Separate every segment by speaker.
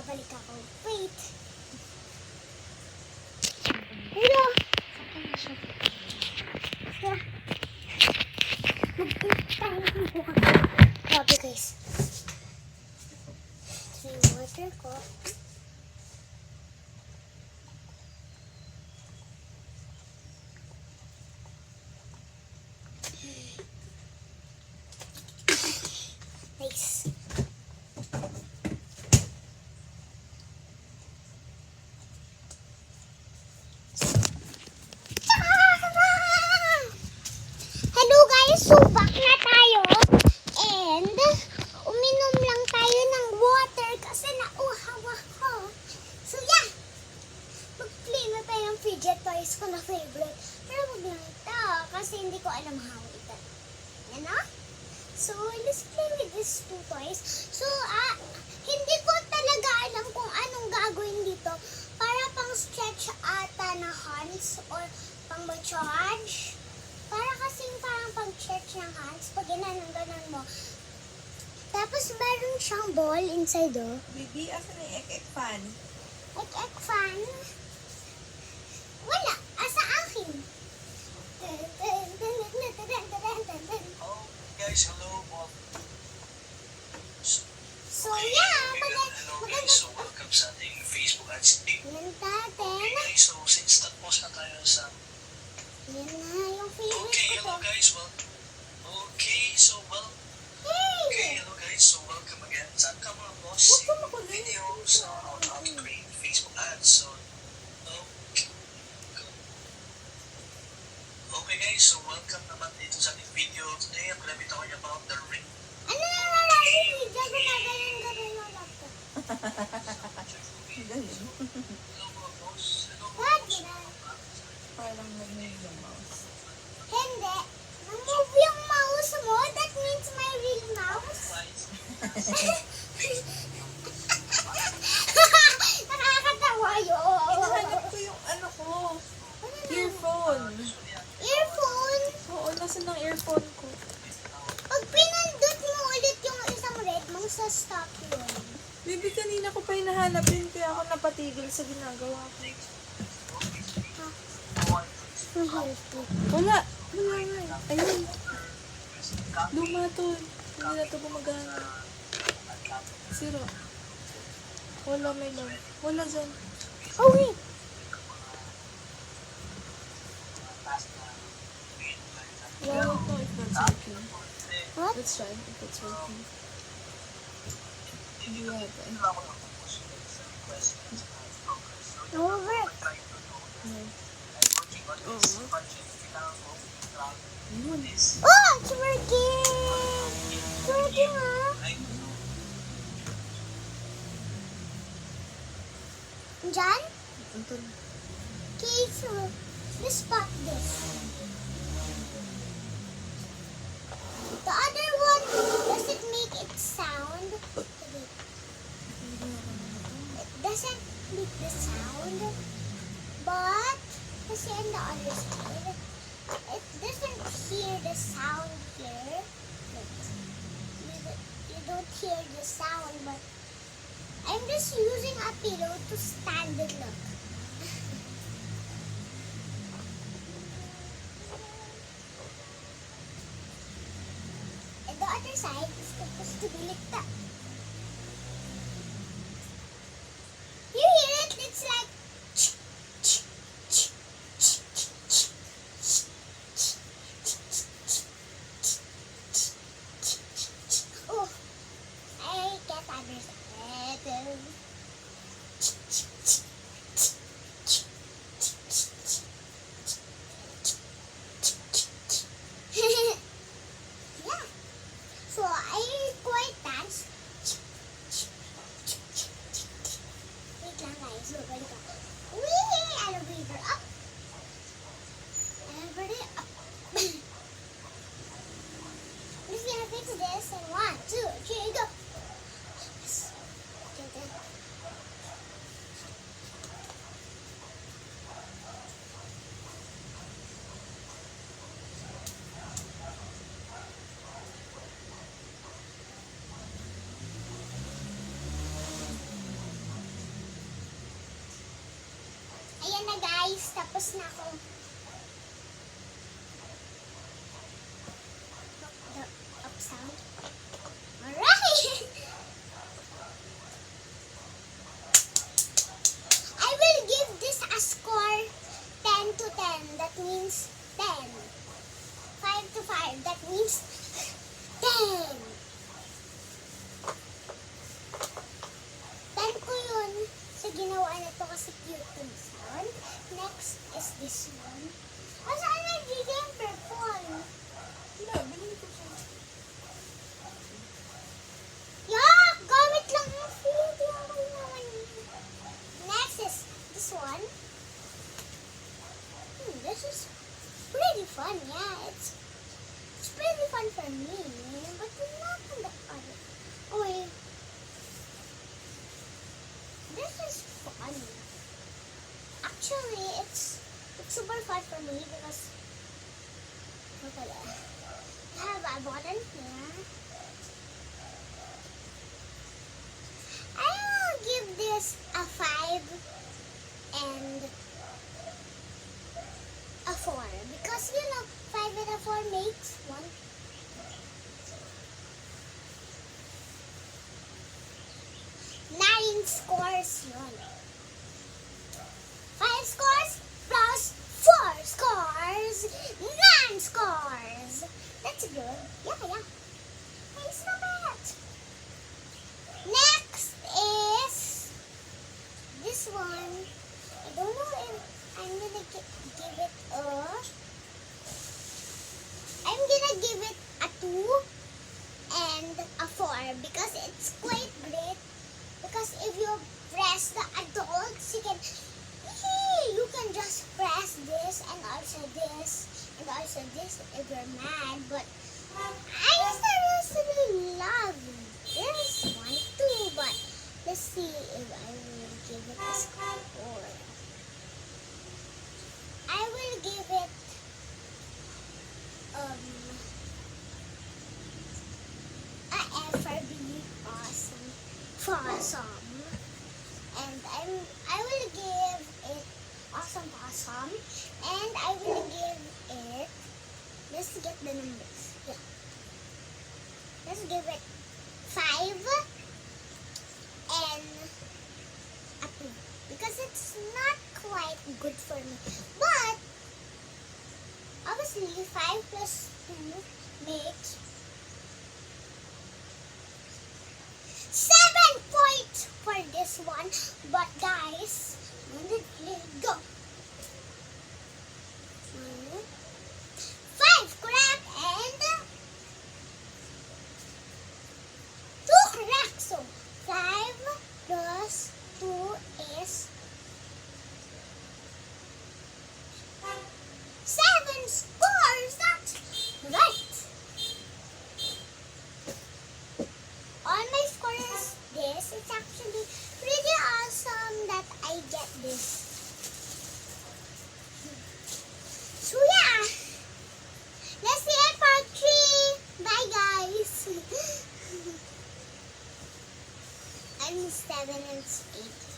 Speaker 1: babalik ako. Wait. Hello. Mag-tayo ko kami. Grabe guys. Ito yung water ko. Nice. Hello guys, so back na tayo and uminom lang tayo ng water kasi nauhaw ako. So yeah, mag-play na tayo ng fidget toys ko na favorite. Pero wag lang ito kasi hindi ko alam how ito. Yan o? So let's play with these two toys. So hindi ko talaga alam kung anong gagawin dito. Para pang stretch ata na hands or pang massage. Para kasing parang pang-stretch ng hands. Pag ganon mo. Tapos meron siyang ball inside oh.
Speaker 2: Baby, asan na yung ek-ek fan?
Speaker 1: Ek-ek fan. Wala. Asa akin.
Speaker 3: Oh, guys, hello.
Speaker 1: So yeah,
Speaker 3: Hello guys, so welcome sa ating Facebook ads.
Speaker 1: yan natin.
Speaker 3: Okay guys, so since tapos na tayo sa...
Speaker 1: Yan na yung favorite
Speaker 3: Okay,
Speaker 1: ko
Speaker 3: hello
Speaker 1: to.
Speaker 3: guys, hello guys, so welcome again sa Kamala Boss video sa how to create Facebook ads. So, okay guys, so welcome naman dito sa ating video. Today, I'm gonna be talking about the ring.
Speaker 1: Ano na lalaki? Gagawin yung laptop.
Speaker 2: Galing.
Speaker 3: Hello mga boss. Hello mga
Speaker 1: What?
Speaker 3: boss.
Speaker 2: Parang nag-move yung mouse.
Speaker 1: Hindi. Nag-move yung mouse mo? That means my real mouse? Nakakatawa yun.
Speaker 2: Hinahanap ko yung ano ko. Earphone.
Speaker 1: Earphone?
Speaker 2: Oo, nasan ang earphone ko?
Speaker 1: Pag pinindot mo ulit yung isang red, stop yun.
Speaker 2: Baby, kanina ko pa hinahanap yun kaya ako napatigil sa ginagawa ko. Wala. Wala nga. Ayun. Luma to. Hindi na to gumagana. Zero. Wala, may lang. Wala dyan.
Speaker 1: Oh, wait.
Speaker 2: Yeah, I don't know if that's working.
Speaker 1: What?
Speaker 2: Let's try if it's working. Hindi yata eh.
Speaker 1: Over.
Speaker 2: No. Oo. Yun.
Speaker 1: Oh, it's working! It's working, ah. Diyan?
Speaker 2: Ito.
Speaker 1: Okay, so let's spot this. The other one, does it make it sound? It doesn't make the sound, but kasi on the other side, it doesn't hear the sound here. You don't hear the sound, but I'm just using a pillow to stand and look. And the other side is supposed to be like that. You hear it? It's like oh, I can't understand. Yeah. So I quite dance. Wait lang guys, babalik ako. Whee! Elevator up. Elevator up. I'm just gonna fix this in 1, 2, 3, go. Yes. Okay, then. tapos na ako. The up sound. Alright! I will give this a score 10 to 10. That means 10. 5 to 5. That means 10. 10 ko yun. So, ginawa na to kasi cute yung sound. Next is this one. Saan nagiging purple?
Speaker 2: Wala, binili ko siya.
Speaker 1: Yak! Gamit lang yung CD. Ako naman. Next is this one. This is pretty fun. Yeah, it's pretty fun for me. But not on the other. Oh, wait. This is fun. Actually, it's super fun for me because look at that. I have a button here. I will give this a 5 and a 4 because 5 and a 4 makes 1. 9 scores yun. 5 scores plus 4 scores. 9 scores. That's good. Yeah. Thanks so much. Next is this one. I don't know if I'm gonna give it a... I'm gonna give it a 2 and a 4 because it's quite great. Because if you press the adults, you can just press this and also this and also this if you're mad. But I seriously love this one too. But let's see if I will give it a score. I will give it a F for being awesome, and I will give it awesome, and I will give it. Let's get the numbers. Yeah, let's give it 5 and a 2 because it's not quite good for me, but obviously 5 plus 2 makes 7 points for this one. But guys, go. 5 correct and 2 correct. So 5 plus 2 is 7 scores. That's right. On my score is this. It's actually pretty awesome that I get this. So yeah, let's see it part 3. Bye guys. I'm 7 and 8.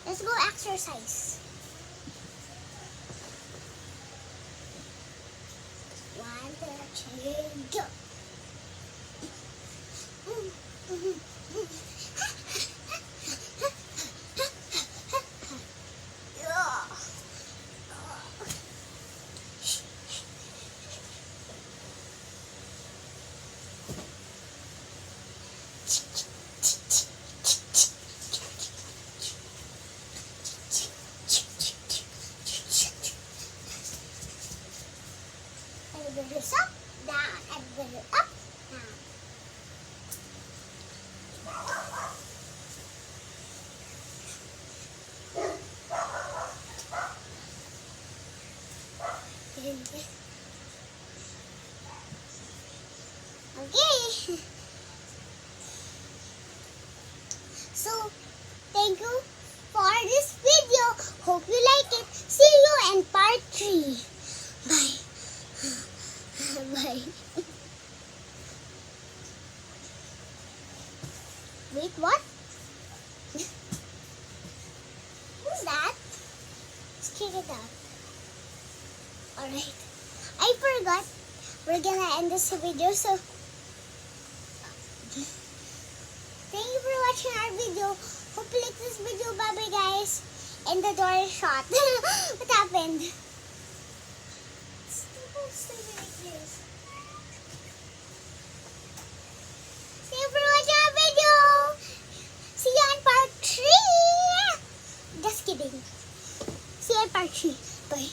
Speaker 1: Let's go exercise. 1, 2, 3, go. Elevate up, down, elevate up, down. So, thank you for this video. Hope you like it. See you in part 3. Bye. Bye. Wait, what? Who's that? Let's check it out. Alright. I forgot. We're gonna end this video, so thank you for watching our video. Hope you like this video. Bye bye, guys. And the door is shut. What happened? It's supposed to be like this. Thank you for watching our video. See you in part 3. Just kidding. See you in part 3. Bye.